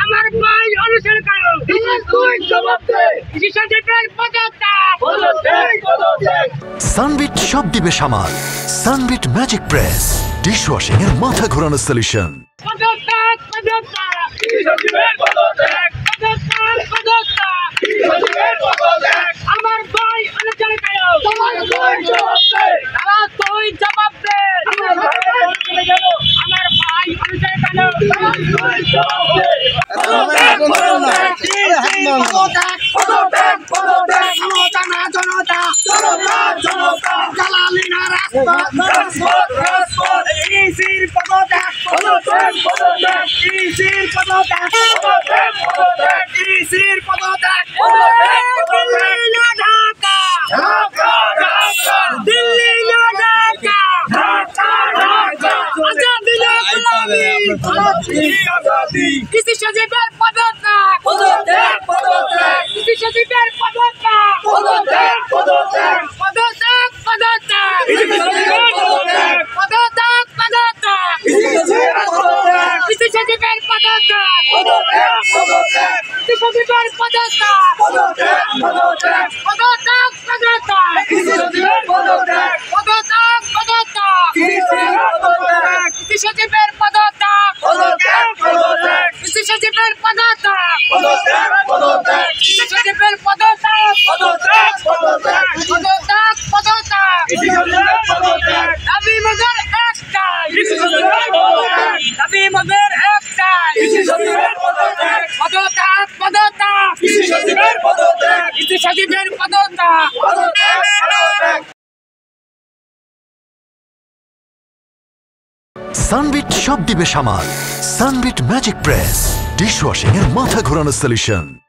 আমার ভাই অনুসরণ করো তুই জবাব দে সচিবের পদত্যাগ সানবিট সব দিবে সামাল। সানবিট ম্যাজিক প্রেস ডিশওয়াশিং এর মাথা ঘোরানো সলিউশন। পদত্যাগ সচিবের পদত্যাগ আমার ভাই অনুসরণ করো তুই জবাব দে আমার ভাই অনুসরণ করো কৃষি সচিবের পদত্যাগ কৃষি সচিবের পদত্যাগ কৃষি সচিবের পদত্যাগ কৃষি সচিবের দাবি মদের একটাই পদত্যাগ কৃষি সচিবের পদত্যাগ সানবিট সব দিবে সামাল। সানবিট ম্যাজিক প্রেস ডিশওয়াশিং এর মাথা ঘোরানো সলিউশন।